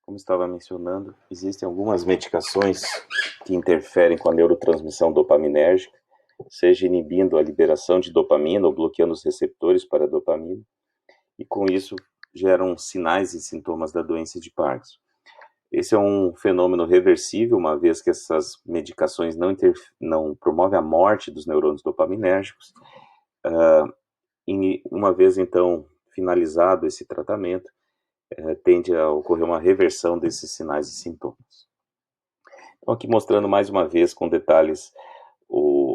Como estava mencionando, existem algumas medicações que interferem com a neurotransmissão dopaminérgica, seja inibindo a liberação de dopamina ou bloqueando os receptores para a dopamina, e com isso geram sinais e sintomas da doença de Parkinson. Esse é um fenômeno reversível, uma vez que essas medicações não promovem a morte dos neurônios dopaminérgicos. Uma vez, então, finalizado esse tratamento, tende a ocorrer uma reversão desses sinais e sintomas. Então, aqui mostrando mais uma vez com detalhes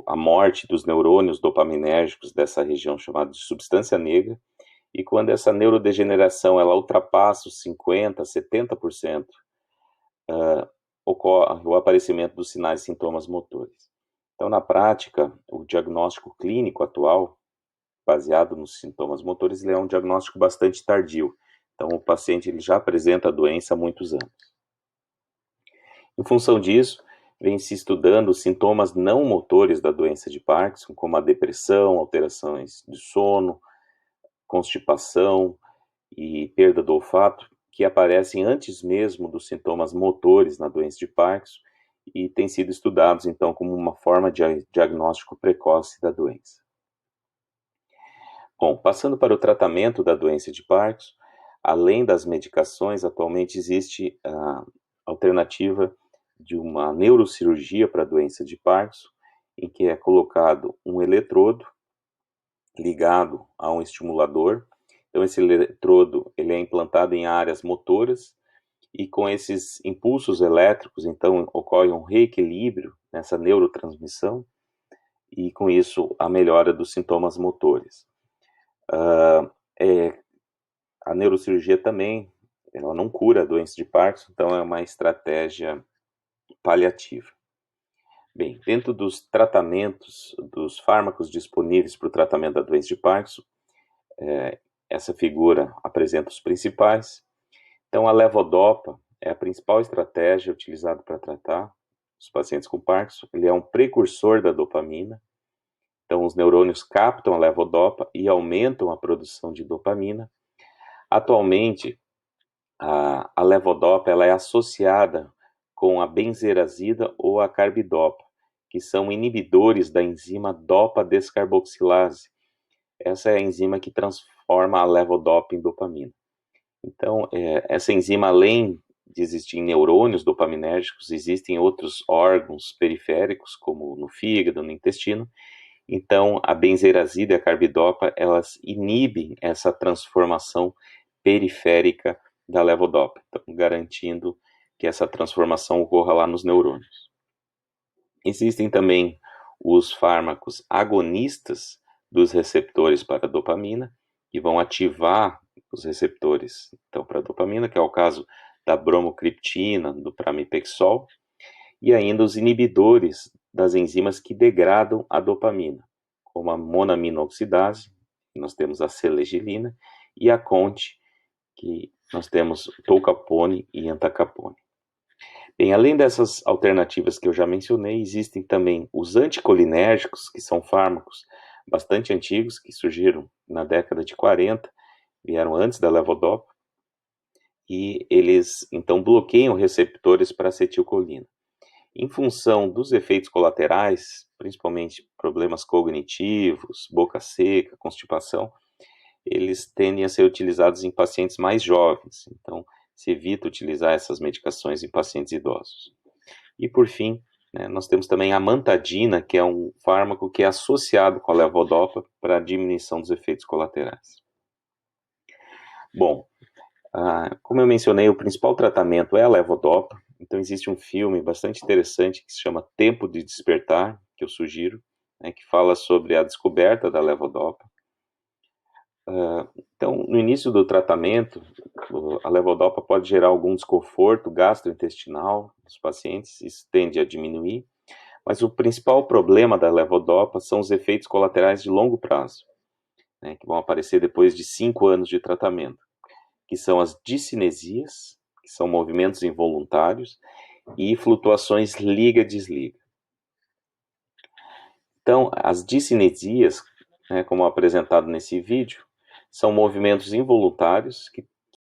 a morte dos neurônios dopaminérgicos dessa região chamada de substância negra, e quando essa neurodegeneração ela ultrapassa os 50%, 70%, ocorre o aparecimento dos sinais e sintomas motores. Então, na prática, o diagnóstico clínico atual, baseado nos sintomas motores, ele é um diagnóstico bastante tardio. Então, o paciente ele já apresenta a doença há muitos anos. Em função disso, vem se estudando os sintomas não motores da doença de Parkinson, como a depressão, alterações de sono, constipação e perda do olfato, que aparecem antes mesmo dos sintomas motores na doença de Parkinson e têm sido estudados, então, como uma forma de diagnóstico precoce da doença. Bom, passando para o tratamento da doença de Parkinson, além das medicações, atualmente existe a alternativa de uma neurocirurgia para a doença de Parkinson, em que é colocado um eletrodo ligado a um estimulador. Então, esse eletrodo ele é implantado em áreas motoras e com esses impulsos elétricos, então, ocorre um reequilíbrio nessa neurotransmissão e, com isso, a melhora dos sintomas motores. A neurocirurgia também, ela não cura a doença de Parkinson, então é uma estratégia paliativa. Bem, dentro dos tratamentos, dos fármacos disponíveis para o tratamento da doença de Parkinson, essa figura apresenta os principais. Então, a levodopa é a principal estratégia utilizada para tratar os pacientes com Parkinson. Ele é um precursor da dopamina. Então, os neurônios captam a levodopa e aumentam a produção de dopamina. Atualmente, a levodopa ela é associada com a benzerazida ou a carbidopa, que são inibidores da enzima dopa-descarboxilase. Essa é a enzima que transforma a levodopa em dopamina. Então, essa enzima, além de existir em neurônios dopaminérgicos, existem em outros órgãos periféricos, como no fígado, no intestino. Então, a benzerazida e a carbidopa, elas inibem essa transformação periférica da levodopa, então, garantindo que essa transformação ocorra lá nos neurônios. Existem também os fármacos agonistas dos receptores para a dopamina, que vão ativar os receptores então, para a dopamina, que é o caso da bromocriptina, do pramipexol, e ainda os inibidores das enzimas que degradam a dopamina, como a monaminoxidase, que nós temos a selegilina, e a CONT, que nós temos tolcapone e entacapone. Bem, além dessas alternativas que eu já mencionei, existem também os anticolinérgicos, que são fármacos bastante antigos, que surgiram na década de 40, vieram antes da levodopa, e eles, então, bloqueiam receptores para acetilcolina. Em função dos efeitos colaterais, principalmente problemas cognitivos, boca seca, constipação, eles tendem a ser utilizados em pacientes mais jovens, então se evita utilizar essas medicações em pacientes idosos. E por fim, nós temos também a amantadina, que é um fármaco que é associado com a levodopa para a diminuição dos efeitos colaterais. Bom, como eu mencionei, o principal tratamento é a levodopa, então existe um filme bastante interessante que se chama Tempo de Despertar, que eu sugiro, que fala sobre a descoberta da levodopa. Então, no início do tratamento, a levodopa pode gerar algum desconforto gastrointestinal nos pacientes, isso tende a diminuir, mas o principal problema da levodopa são os efeitos colaterais de longo prazo, que vão aparecer depois de 5 anos de tratamento, que são as discinesias, que são movimentos involuntários, e flutuações liga-desliga. Então, as discinesias, como apresentado nesse vídeo, são movimentos involuntários que